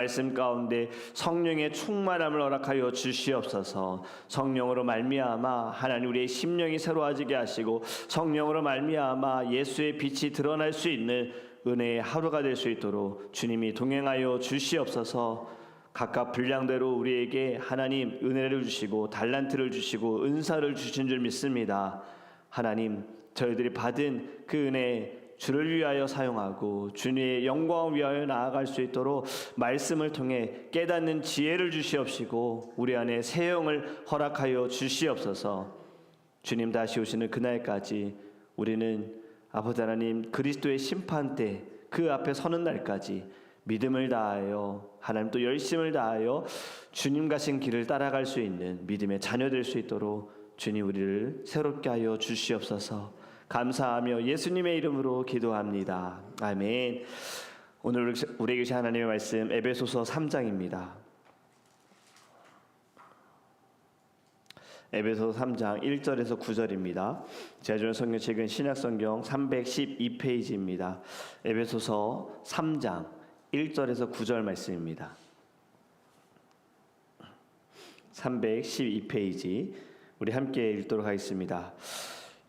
말씀 가운데 성령의 충만함을 허락하여 주시옵소서. 성령으로 말미암아 하나님 우리의 심령이 새로워지게 하시고 성령으로 말미암아 예수의 빛이 드러날 수 있는 은혜의 하루가 될 수 있도록 주님이 동행하여 주시옵소서. 각각 분량대로 우리에게 하나님 은혜를 주시고 달란트를 주시고 은사를 주신 줄 믿습니다. 하나님, 저희들이 받은 그 은혜 주를 위하여 사용하고 주님의 영광을 위하여 나아갈 수 있도록 말씀을 통해 깨닫는 지혜를 주시옵시고 우리 안에 새 영을 허락하여 주시옵소서. 주님 다시 오시는 그날까지 우리는 아버지 하나님 그리스도의 심판대 그 앞에 서는 날까지 믿음을 다하여 하나님 또 열심을 다하여 주님 가신 길을 따라갈 수 있는 믿음의 자녀 될 수 있도록 주님 우리를 새롭게 하여 주시옵소서. 감사하며 예수님의 이름으로 기도합니다. 아멘. 오늘 우리에게 주신 하나님의 말씀 에베소서 3장입니다. 에베소서 3장 1절에서 9절입니다. 제가 주는 성경책은 신약성경 312페이지입니다. 에베소서 3장 1절에서 9절 말씀입니다. 312페이지 우리 함께 읽도록 하겠습니다.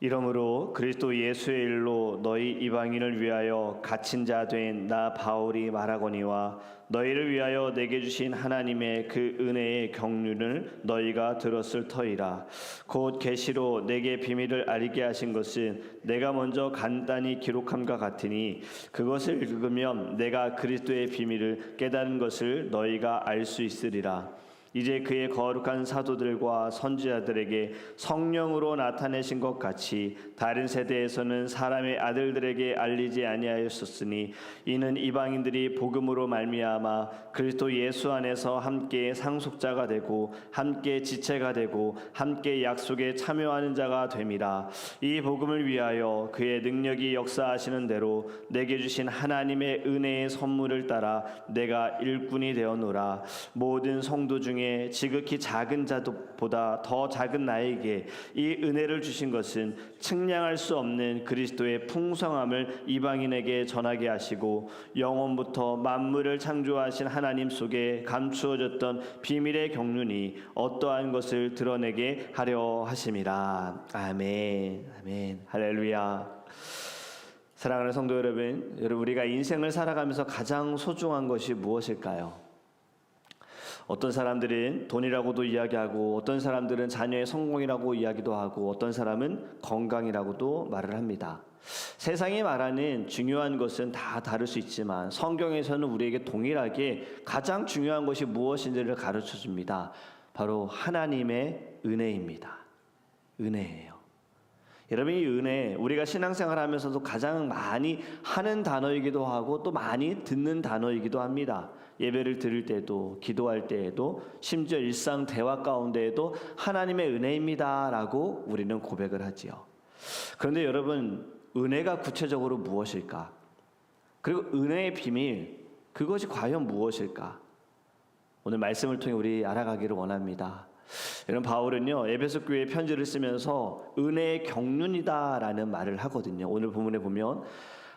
이러므로 그리스도 예수의 일로 너희 이방인을 위하여 갇힌 자 된 나 바울이 말하거니와 너희를 위하여 내게 주신 하나님의 그 은혜의 경륜을 너희가 들었을 터이라. 곧 계시로 내게 비밀을 알게 하신 것은 내가 먼저 간단히 기록함과 같으니 그것을 읽으면 내가 그리스도의 비밀을 깨달은 것을 너희가 알 수 있으리라. 이제 그의 거룩한 사도들과 선지자들에게 성령으로 나타내신 것 같이 다른 세대에서는 사람의 아들들에게 알리지 아니하였었으니 이는 이방인들이 복음으로 말미암아 그리스도 예수 안에서 함께 상속자가 되고 함께 지체가 되고 함께 약속에 참여하는 자가 됨이라. 이 복음을 위하여 그의 능력이 역사하시는 대로 내게 주신 하나님의 은혜의 선물을 따라 내가 일꾼이 되었노라. 모든 성도 중에 지극히 작은 자보다 더 작은 나에게 이 은혜를 주신 것은 측량할 수 없는 그리스도의 풍성함을 이방인에게 전하게 하시고 영원부터 만물을 창조하신 하나님 속에 감추어졌던 비밀의 경륜이 어떠한 것을 드러내게 하려 하심이라. 아멘. 아멘. 할렐루야. 사랑하는 성도 여러분, 우리가 인생을 살아가면서 가장 소중한 것이 무엇일까요? 어떤 사람들은 돈이라고도 이야기하고 어떤 사람들은 자녀의 성공이라고 이야기도 하고 어떤 사람은 건강이라고도 말을 합니다. 세상이 말하는 중요한 것은 다 다를 수 있지만 성경에서는 우리에게 동일하게 가장 중요한 것이 무엇인지를 가르쳐 줍니다. 바로 하나님의 은혜입니다. 은혜예요. 여러분, 이 은혜, 우리가 신앙생활 하면서도 가장 많이 하는 단어이기도 하고 또 많이 듣는 단어이기도 합니다. 예배를 드릴 때도, 기도할 때에도, 심지어 일상 대화 가운데에도 하나님의 은혜입니다 라고 우리는 고백을 하지요. 그런데 여러분, 은혜가 구체적으로 무엇일까? 그리고 은혜의 비밀, 그것이 과연 무엇일까? 오늘 말씀을 통해 우리 알아가기를 원합니다. 여러분, 바울은요 에베소 교회에 편지를 쓰면서 은혜의 경륜이다라는 말을 하거든요. 오늘 본문에 보면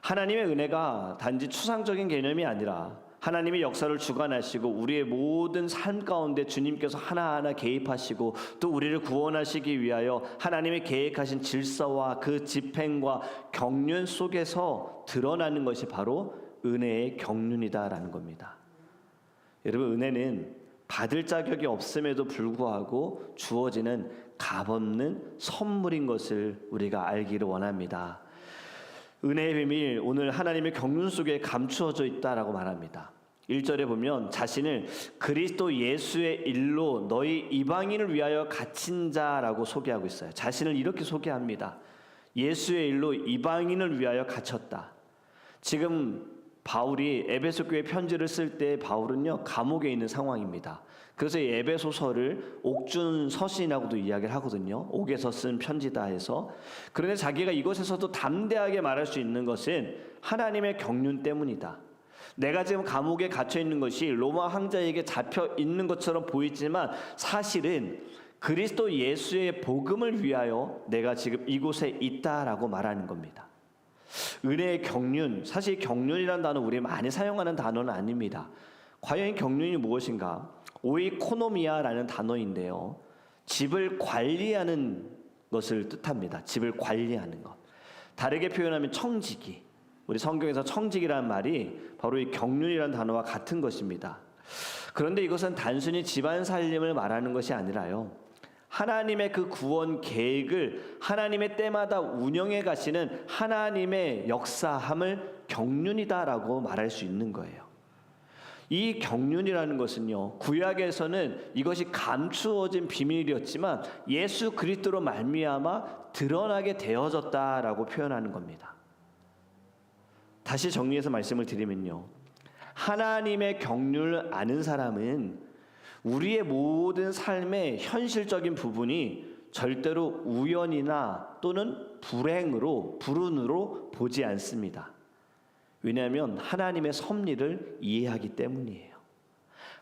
하나님의 은혜가 단지 추상적인 개념이 아니라 하나님의 역사를 주관하시고 우리의 모든 삶 가운데 주님께서 하나하나 개입하시고 또 우리를 구원하시기 위하여 하나님의 계획하신 질서와 그 집행과 경륜 속에서 드러나는 것이 바로 은혜의 경륜이다라는 겁니다. 여러분, 은혜는 받을 자격이 없음에도 불구하고 주어지는 값없는 선물인 것을 우리가 알기를 원합니다. 은혜의 비밀, 오늘 하나님의 경륜 속에 감추어져 있다라고 말합니다. 1절에 보면 자신을 그리스도 예수의 일로 너희 이방인을 위하여 갇힌 자라고 소개하고 있어요. 자신을 이렇게 소개합니다. 예수의 일로 이방인을 위하여 갇혔다. 지금 바울이 에베소 교회 편지를 쓸 때 바울은요 감옥에 있는 상황입니다. 그래서 이 에베소서를 옥중 서신이라고도 이야기를 하거든요. 옥에서 쓴 편지다 해서. 그런데 자기가 이것에서도 담대하게 말할 수 있는 것은 하나님의 경륜 때문이다. 내가 지금 감옥에 갇혀 있는 것이 로마 황제에게 잡혀 있는 것처럼 보이지만 사실은 그리스도 예수의 복음을 위하여 내가 지금 이곳에 있다라고 말하는 겁니다. 은혜의 경륜, 사실 경륜이라는 단어 우리 많이 사용하는 단어는 아닙니다. 과연 이 경륜이 무엇인가? 오이코노미아라는 단어인데요. 집을 관리하는 것을 뜻합니다. 집을 관리하는 것. 다르게 표현하면 청지기. 우리 성경에서 청지기라는 말이 바로 이 경륜이라는 단어와 같은 것입니다. 그런데 이것은 단순히 집안 살림을 말하는 것이 아니라요. 하나님의 그 구원 계획을 하나님의 때마다 운영해 가시는 하나님의 역사함을 경륜이다라고 말할 수 있는 거예요. 이 경륜이라는 것은요, 구약에서는 이것이 감추어진 비밀이었지만 예수 그리스도로 말미암아 드러나게 되어졌다라고 표현하는 겁니다. 다시 정리해서 말씀을 드리면요, 하나님의 경륜을 아는 사람은 우리의 모든 삶의 현실적인 부분이 절대로 우연이나 또는 불운으로 보지 않습니다. 왜냐하면 하나님의 섭리를 이해하기 때문이에요.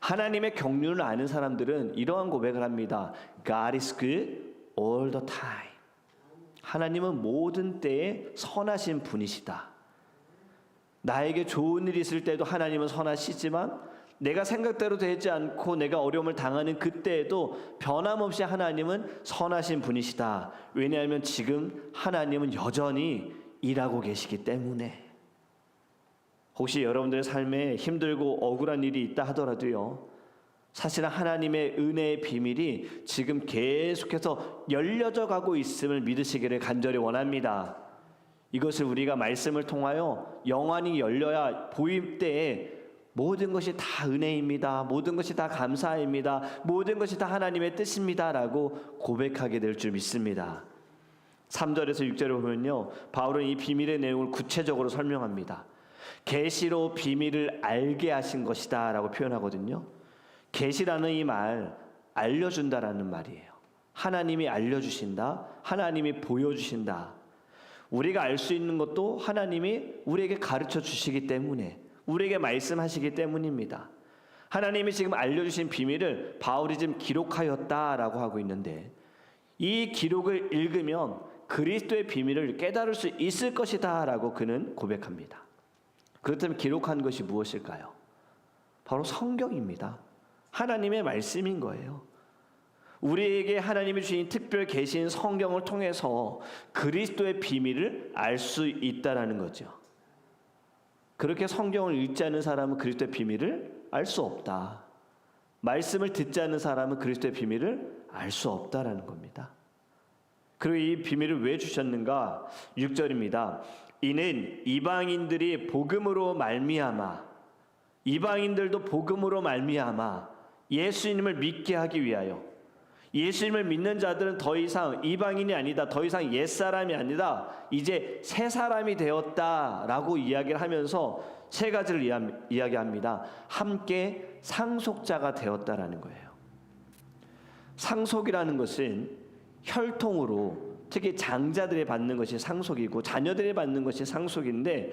하나님의 경륜을 아는 사람들은 이러한 고백을 합니다. God is good all the time. 하나님은 모든 때에 선하신 분이시다. 나에게 좋은 일이 있을 때도 하나님은 선하시지만 내가 생각대로 되지 않고 내가 어려움을 당하는 그때에도 변함없이 하나님은 선하신 분이시다. 왜냐하면 지금 하나님은 여전히 일하고 계시기 때문에. 혹시 여러분들의 삶에 힘들고 억울한 일이 있다 하더라도요, 사실은 하나님의 은혜의 비밀이 지금 계속해서 열려져 가고 있음을 믿으시기를 간절히 원합니다. 이것을 우리가 말씀을 통하여 영안이 열려야 보일 때에 모든 것이 다 은혜입니다. 모든 것이 다 감사입니다. 모든 것이 다 하나님의 뜻입니다. 라고 고백하게 될 줄 믿습니다. 3절에서 6절에 보면요, 바울은 이 비밀의 내용을 구체적으로 설명합니다. 계시로 비밀을 알게 하신 것이다 라고 표현하거든요. 계시라는 이 말, 알려준다라는 말이에요. 하나님이 알려주신다, 하나님이 보여주신다. 우리가 알 수 있는 것도 하나님이 우리에게 가르쳐 주시기 때문에, 우리에게 말씀하시기 때문입니다. 하나님이 지금 알려주신 비밀을 바울이 지금 기록하였다라고 하고 있는데, 이 기록을 읽으면 그리스도의 비밀을 깨달을 수 있을 것이다 라고 그는 고백합니다. 그렇다면 기록한 것이 무엇일까요? 바로 성경입니다. 하나님의 말씀인 거예요. 우리에게 하나님이 주신 특별 계신 성경을 통해서 그리스도의 비밀을 알 수 있다라는 거죠. 그렇게 성경을 읽지 않는 사람은 그리스도의 비밀을 알 수 없다. 말씀을 듣지 않는 사람은 그리스도의 비밀을 알 수 없다라는 겁니다. 그리고 이 비밀을 왜 주셨는가? 6절입니다. 이는 이방인들이 복음으로 말미암아, 이방인들도 복음으로 말미암아 예수님을 믿게 하기 위하여, 예수님을 믿는 자들은 더 이상 이방인이 아니다, 더 이상 옛사람이 아니다, 이제 새 사람이 되었다라고 이야기를 하면서 세 가지를 이야기합니다. 함께 상속자가 되었다라는 거예요. 상속이라는 것은 혈통으로, 특히 장자들이 받는 것이 상속이고 자녀들이 받는 것이 상속인데,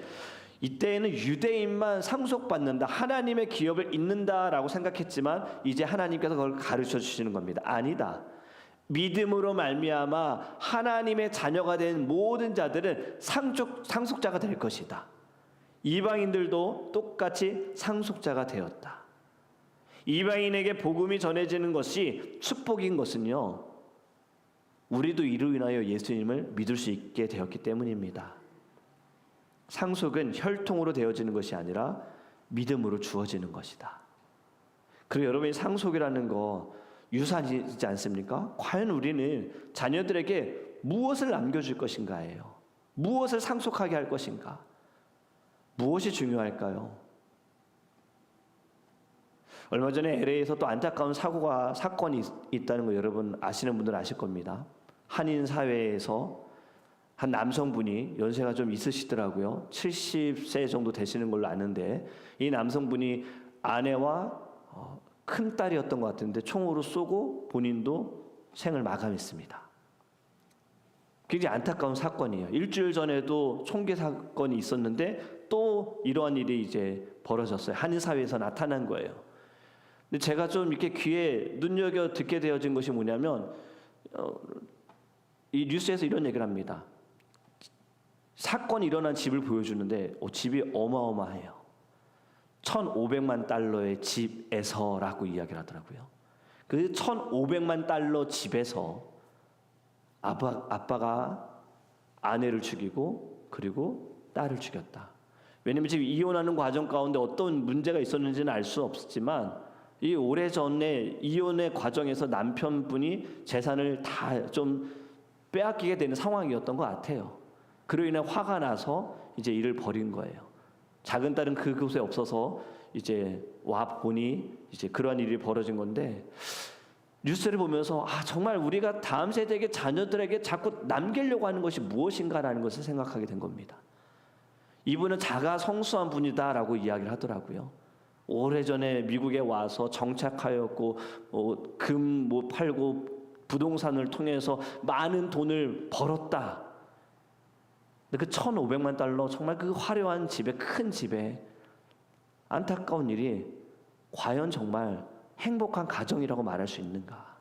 이때에는 유대인만 상속받는다, 하나님의 기업을 잇는다라고 생각했지만 이제 하나님께서 그걸 가르쳐 주시는 겁니다. 아니다. 믿음으로 말미암아 하나님의 자녀가 된 모든 자들은 상속자가 될 것이다. 이방인들도 똑같이 상속자가 되었다. 이방인에게 복음이 전해지는 것이 축복인 것은요, 우리도 이로 인하여 예수님을 믿을 수 있게 되었기 때문입니다. 상속은 혈통으로 되어지는 것이 아니라 믿음으로 주어지는 것이다. 그리고 여러분이 상속이라는 거 유산이지 않습니까? 과연 우리는 자녀들에게 무엇을 남겨줄 것인가예요. 무엇을 상속하게 할 것인가? 무엇이 중요할까요? 얼마 전에 LA에서 또 안타까운 사건이 있다는 거 여러분 아시는 분들은 아실 겁니다. 한인 사회에서 한 남성분이 연세가 좀 있으시더라고요. 70세 정도 되시는 걸로 아는데, 이 남성분이 아내와 큰 딸이었던 것 같은데 총으로 쏘고 본인도 생을 마감했습니다. 굉장히 안타까운 사건이에요. 일주일 전에도 총기 사건이 있었는데 또 이러한 일이 이제 벌어졌어요. 한인 사회에서 나타난 거예요. 근데 제가 좀 이렇게 귀에 눈여겨 듣게 되어진 것이 뭐냐면, 이 뉴스에서 이런 얘기를 합니다. 사건이 일어난 집을 보여주는데 집이 어마어마해요. $1,500만 달러의 집에서라고 이야기를 하더라고요. 그 $1,500만 달러 집에서 아빠가 아내를 죽이고 그리고 딸을 죽였다. 왜냐하면 지금 이혼하는 과정 가운데 어떤 문제가 있었는지는 알 수 없지만 이 오래전에 이혼의 과정에서 남편분이 재산을 다 좀 빼앗기게 되는 상황이었던 것 같아요. 그로 인해 화가 나서 이제 일을 벌인 거예요. 작은 딸은 그곳에 없어서 이제 와 보니 이제 그러한 일이 벌어진 건데, 뉴스를 보면서 정말 우리가 다음 세대에게 자녀들에게 자꾸 남기려고 하는 것이 무엇인가라는 것을 생각하게 된 겁니다. 이분은 자가 성수한 분이다라고 이야기를 하더라고요. 오래전에 미국에 와서 정착하였고 금 팔고 부동산을 통해서 많은 돈을 벌었다. 근데 그 $1,500만 달러 정말 그 화려한 집에, 큰 집에 안타까운 일이 과연 정말 행복한 가정이라고 말할 수 있는가?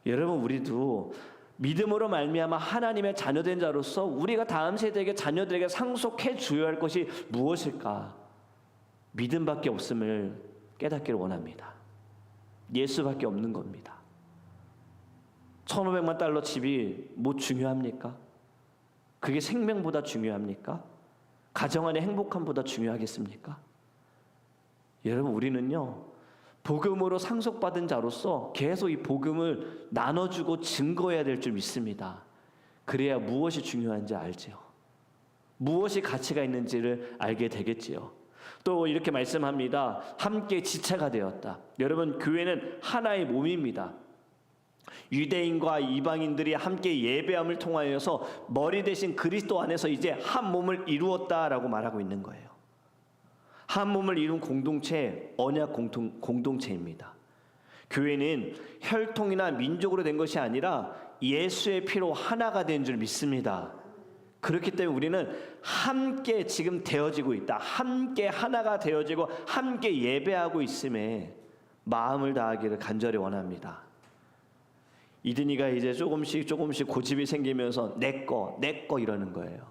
여러분, 우리도 믿음으로 말미암아 하나님의 자녀된 자로서 우리가 다음 세대에게, 자녀들에게 상속해 주어야 할 것이 무엇일까? 믿음밖에 없음을 깨닫기를 원합니다. 예수밖에 없는 겁니다. $1,500만 달러 집이 뭐 중요합니까? 그게 생명보다 중요합니까? 가정 안의 행복함보다 중요하겠습니까? 여러분, 우리는요, 복음으로 상속받은 자로서 계속 이 복음을 나눠주고 증거해야 될 줄 믿습니다. 그래야 무엇이 중요한지 알지요. 무엇이 가치가 있는지를 알게 되겠지요. 또 이렇게 말씀합니다. 함께 지체가 되었다. 여러분, 교회는 하나의 몸입니다. 유대인과 이방인들이 함께 예배함을 통하여서 머리 대신 그리스도 안에서 이제 한 몸을 이루었다라고 말하고 있는 거예요. 한 몸을 이룬 공동체, 언약 공동체입니다. 교회는 혈통이나 민족으로 된 것이 아니라 예수의 피로 하나가 된 줄 믿습니다. 그렇기 때문에 우리는 함께 지금 되어지고 있다. 함께 하나가 되어지고 함께 예배하고 있음에 마음을 다하기를 간절히 원합니다. 이든이가 이제 조금씩 고집이 생기면서 내 거 이러는 거예요.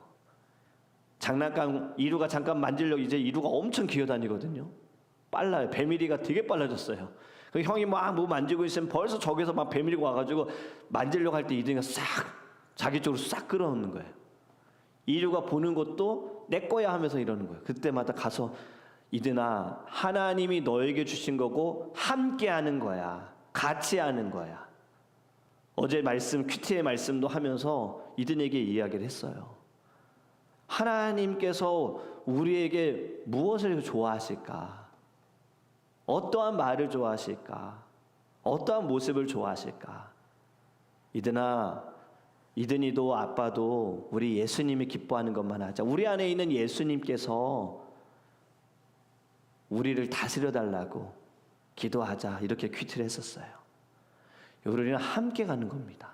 장난감 이루가 잠깐 만지려고 이제 이루가 엄청 기어다니거든요. 빨라요. 배밀이가 되게 빨라졌어요. 그 형이 막 뭐 만지고 있으면 벌써 저기서 막 배밀이가 와가지고 만지려고 할 때 이든이가 싹 자기 쪽으로 싹 끌어오는 거예요. 이루가 보는 것도 내 거야 하면서 이러는 거예요. 그때마다 가서 이든아, 하나님이 너에게 주신 거고 함께 하는 거야. 같이 하는 거야. 어제 말씀, 큐티의 말씀도 하면서 이든에게 이야기를 했어요. 하나님께서 우리에게 무엇을 좋아하실까? 어떠한 말을 좋아하실까? 어떠한 모습을 좋아하실까? 이든이도 아빠도 우리 예수님이 기뻐하는 것만 하자. 우리 안에 있는 예수님께서 우리를 다스려 달라고 기도하자. 이렇게 큐티를 했었어요. 우리는 함께 가는 겁니다.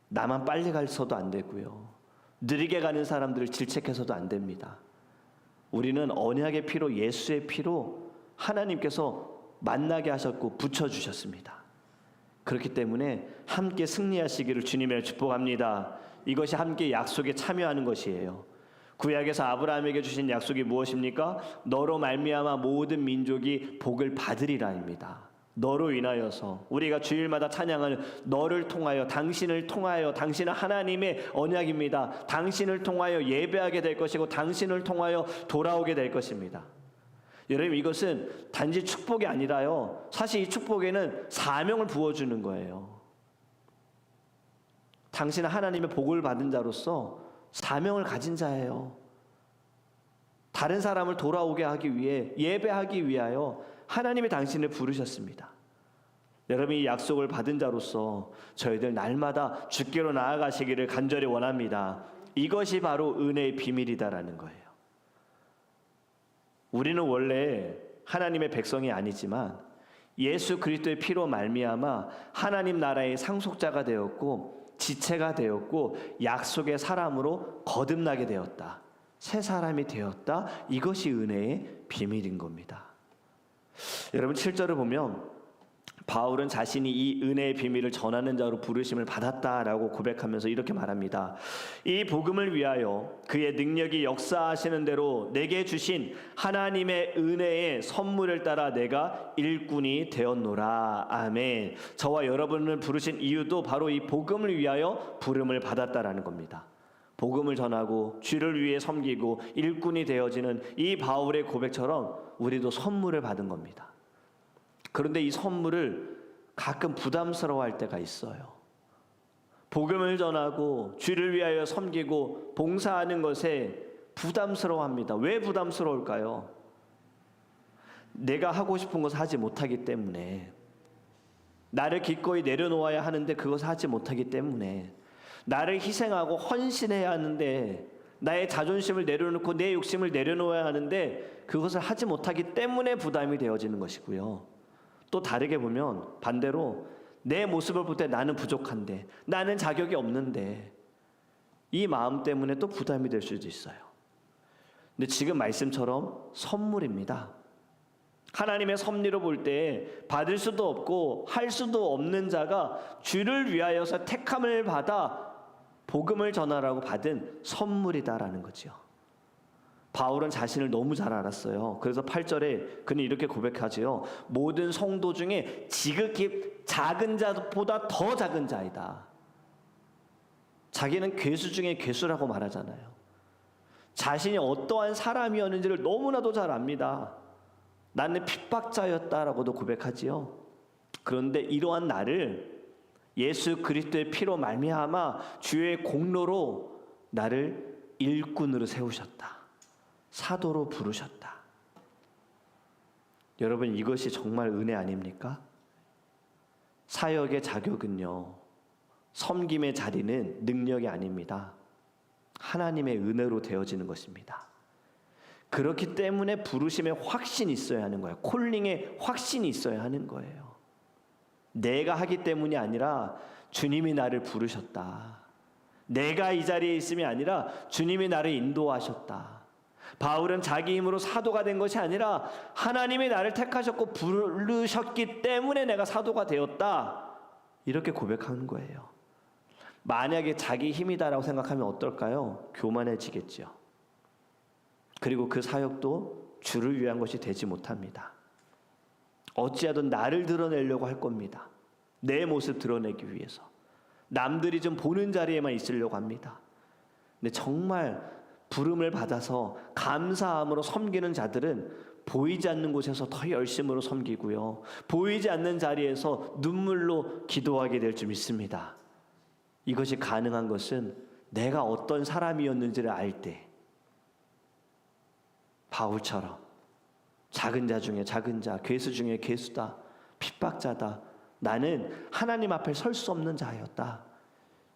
나만 빨리 가서도 안 되고요. 느리게 가는 사람들을 질책해서도 안 됩니다. 우리는 언약의 피로, 예수의 피로 하나님께서 만나게 하셨고 붙여주셨습니다. 그렇기 때문에 함께 승리하시기를 주님의 축복합니다. 이것이 함께 약속에 참여하는 것이에요. 구약에서 아브라함에게 주신 약속이 무엇입니까? 너로 말미암아 모든 민족이 복을 받으리라입니다. 너로 인하여서 우리가 주일마다 찬양하는 너를 통하여, 당신을 통하여, 당신은 하나님의 언약입니다. 당신을 통하여 예배하게 될 것이고 당신을 통하여 돌아오게 될 것입니다. 여러분, 이것은 단지 축복이 아니라요, 사실 이 축복에는 사명을 부어주는 거예요. 당신은 하나님의 복을 받은 자로서 사명을 가진 자예요. 다른 사람을 돌아오게 하기 위해, 예배하기 위하여 하나님이 당신을 부르셨습니다. 여러분이 약속을 받은 자로서 저희들 날마다 주께로 나아가시기를 간절히 원합니다. 이것이 바로 은혜의 비밀이다라는 거예요. 우리는 원래 하나님의 백성이 아니지만 예수 그리스도의 피로 말미암아 하나님 나라의 상속자가 되었고 지체가 되었고 약속의 사람으로 거듭나게 되었다. 새 사람이 되었다. 이것이 은혜의 비밀인 겁니다. 여러분, 7절을 보면 바울은 자신이 이 은혜의 비밀을 전하는 자로 부르심을 받았다라고 고백하면서 이렇게 말합니다. 이 복음을 위하여 그의 능력이 역사하시는 대로 내게 주신 하나님의 은혜의 선물을 따라 내가 일꾼이 되었노라. 아멘. 저와 여러분을 부르신 이유도 바로 이 복음을 위하여 부름을 받았다라는 겁니다. 복음을 전하고 주를 위해 섬기고 일꾼이 되어지는 이 바울의 고백처럼 우리도 선물을 받은 겁니다. 그런데 이 선물을 가끔 부담스러워할 때가 있어요. 복음을 전하고 주를 위하여 섬기고 봉사하는 것에 부담스러워합니다. 왜 부담스러울까요? 내가 하고 싶은 것을 하지 못하기 때문에, 나를 기꺼이 내려놓아야 하는데 그것을 하지 못하기 때문에, 나를 희생하고 헌신해야 하는데 나의 자존심을 내려놓고 내 욕심을 내려놓아야 하는데 그것을 하지 못하기 때문에 부담이 되어지는 것이고요. 또 다르게 보면 반대로 내 모습을 볼 때 나는 부족한데, 나는 자격이 없는데, 이 마음 때문에 또 부담이 될 수도 있어요. 근데 지금 말씀처럼 선물입니다. 하나님의 섭리로 볼 때 받을 수도 없고 할 수도 없는 자가 주를 위하여서 택함을 받아 복음을 전하라고 받은 선물이다라는 거죠. 바울은 자신을 너무 잘 알았어요. 그래서 8절에 그는 이렇게 고백하지요. 모든 성도 중에 지극히 작은 자보다 더 작은 자이다. 자기는 괴수 중에 괴수라고 말하잖아요. 자신이 어떠한 사람이었는지를 너무나도 잘 압니다. 나는 핍박자였다라고도 고백하지요. 그런데 이러한 나를 예수 그리스도의 피로 말미암아 주의 공로로 나를 일꾼으로 세우셨다. 사도로 부르셨다. 여러분, 이것이 정말 은혜 아닙니까? 사역의 자격은요, 섬김의 자리는 능력이 아닙니다. 하나님의 은혜로 되어지는 것입니다. 그렇기 때문에 부르심에 확신이 있어야 하는 거예요. 콜링에 확신이 있어야 하는 거예요. 내가 하기 때문이 아니라 주님이 나를 부르셨다. 내가 이 자리에 있음이 아니라 주님이 나를 인도하셨다. 바울은 자기 힘으로 사도가 된 것이 아니라 하나님이 나를 택하셨고 부르셨기 때문에 내가 사도가 되었다. 이렇게 고백하는 거예요. 만약에 자기 힘이다라고 생각하면 어떨까요? 교만해지겠죠. 그리고 그 사역도 주를 위한 것이 되지 못합니다. 어찌하든 나를 드러내려고 할 겁니다. 내 모습 드러내기 위해서. 남들이 좀 보는 자리에만 있으려고 합니다. 근데 정말 부름을 받아서 감사함으로 섬기는 자들은 보이지 않는 곳에서 더 열심으로 섬기고요. 보이지 않는 자리에서 눈물로 기도하게 될 줄 믿습니다. 이것이 가능한 것은 내가 어떤 사람이었는지를 알 때, 바울처럼 작은 자 중에 작은 자, 괴수 중에 괴수다, 핍박자다, 나는 하나님 앞에 설 수 없는 자였다.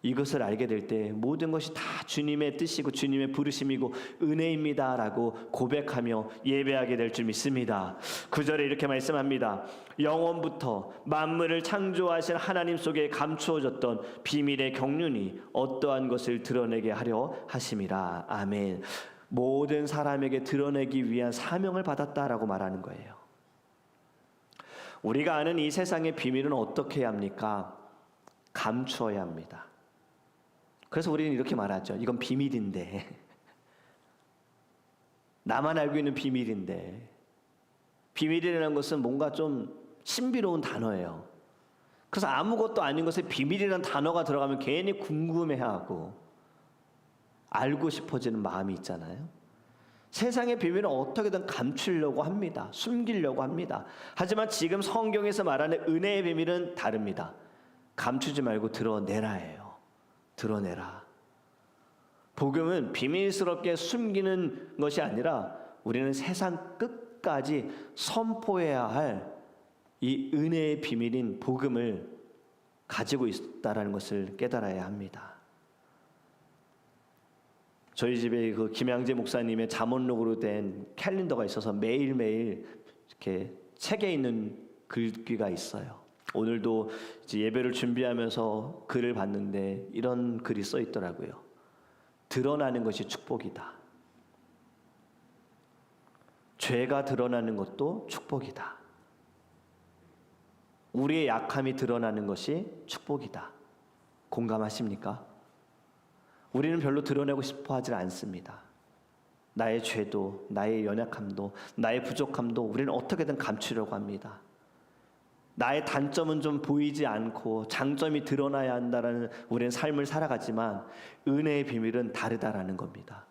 이것을 알게 될 때 모든 것이 다 주님의 뜻이고 주님의 부르심이고 은혜입니다라고 고백하며 예배하게 될 줄 믿습니다. 9절에 이렇게 말씀합니다. 영원부터 만물을 창조하신 하나님 속에 감추어졌던 비밀의 경륜이 어떠한 것을 드러내게 하려 하심이라. 아멘. 모든 사람에게 드러내기 위한 사명을 받았다라고 말하는 거예요. 우리가 아는 이 세상의 비밀은 어떻게 해야 합니까? 감추어야 합니다. 그래서 우리는 이렇게 말하죠. 이건 비밀인데. 나만 알고 있는 비밀인데. 비밀이라는 것은 뭔가 좀 신비로운 단어예요. 그래서 아무것도 아닌 것에 비밀이라는 단어가 들어가면 괜히 궁금해하고 알고 싶어지는 마음이 있잖아요. 세상의 비밀은 어떻게든 감추려고 합니다. 숨기려고 합니다. 하지만 지금 성경에서 말하는 은혜의 비밀은 다릅니다. 감추지 말고 드러내라예요. 드러내라. 복음은 비밀스럽게 숨기는 것이 아니라 우리는 세상 끝까지 선포해야 할 이 은혜의 비밀인 복음을 가지고 있다라는 것을 깨달아야 합니다. 저희 집에 그 김양재 목사님의 잠언록으로 된 캘린더가 있어서 매일매일 이렇게 책에 있는 글귀가 있어요. 오늘도 이제 예배를 준비하면서 글을 봤는데 이런 글이 써 있더라고요. 드러나는 것이 축복이다. 죄가 드러나는 것도 축복이다. 우리의 약함이 드러나는 것이 축복이다. 공감하십니까? 우리는 별로 드러내고 싶어 하지 않습니다. 나의 죄도, 나의 연약함도, 나의 부족함도 우리는 어떻게든 감추려고 합니다. 나의 단점은 좀 보이지 않고 장점이 드러나야 한다는 우리는 삶을 살아가지만 은혜의 비밀은 다르다라는 겁니다.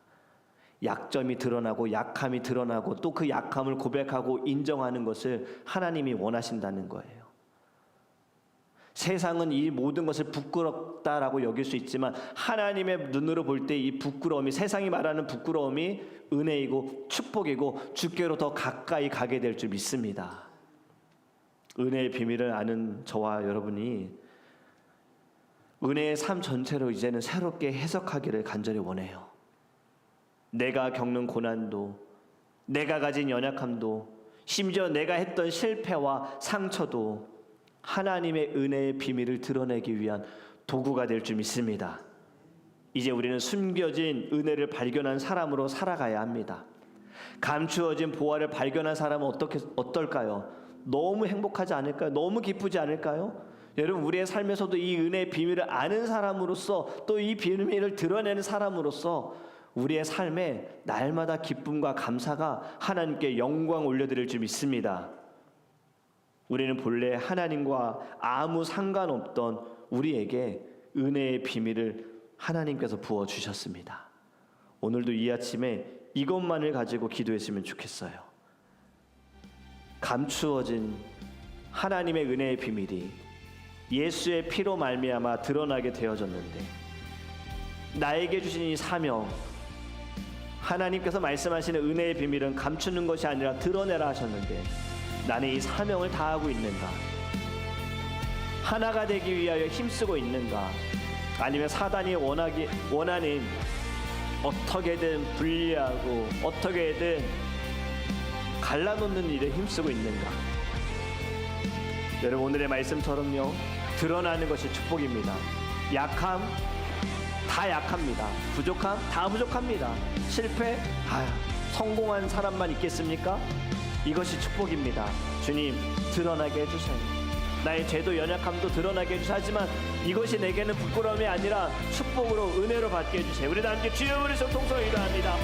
약점이 드러나고 약함이 드러나고 또 그 약함을 고백하고 인정하는 것을 하나님이 원하신다는 거예요. 세상은 이 모든 것을 부끄럽다라고 여길 수 있지만 하나님의 눈으로 볼 때 이 부끄러움이, 세상이 말하는 부끄러움이 은혜이고 축복이고 주께로 더 가까이 가게 될 줄 믿습니다. 은혜의 비밀을 아는 저와 여러분이 은혜의 삶 전체로 이제는 새롭게 해석하기를 간절히 원해요. 내가 겪는 고난도, 내가 가진 연약함도, 심지어 내가 했던 실패와 상처도 하나님의 은혜의 비밀을 드러내기 위한 도구가 될 줄 믿습니다. 이제 우리는 숨겨진 은혜를 발견한 사람으로 살아가야 합니다. 감추어진 보화를 발견한 사람은 어떨까요? 너무 행복하지 않을까요? 너무 기쁘지 않을까요? 여러분, 우리의 삶에서도 이 은혜의 비밀을 아는 사람으로서, 또 이 비밀을 드러내는 사람으로서 우리의 삶에 날마다 기쁨과 감사가 하나님께 영광 올려드릴 줄 믿습니다. 우리는 본래 하나님과 아무 상관없던 우리에게 은혜의 비밀을 하나님께서 부어주셨습니다. 오늘도 이 아침에 이것만을 가지고 기도했으면 좋겠어요. 감추어진 하나님의 은혜의 비밀이 예수의 피로 말미암아 드러나게 되어졌는데, 나에게 주신 이 사명, 하나님께서 말씀하시는 은혜의 비밀은 감추는 것이 아니라 드러내라 하셨는데, 나는 이 사명을 다하고 있는가? 하나가 되기 위하여 힘쓰고 있는가? 아니면 사단이 원하는 어떻게든 분리하고 어떻게든 갈라놓는 일에 힘쓰고 있는가? 여러분, 오늘의 말씀처럼요, 드러나는 것이 축복입니다. 약함, 다 약합니다. 부족함, 다 부족합니다. 실패, 성공한 사람만 있겠습니까? 이것이 축복입니다. 주님, 드러나게 해주세요. 나의 죄도 연약함도 드러나게 해주세요. 하지만 이것이 내게는 부끄러움이 아니라 축복으로, 은혜로 받게 해주세요. 우리 다 함께 주여 부르시고 통성을 기도합니다.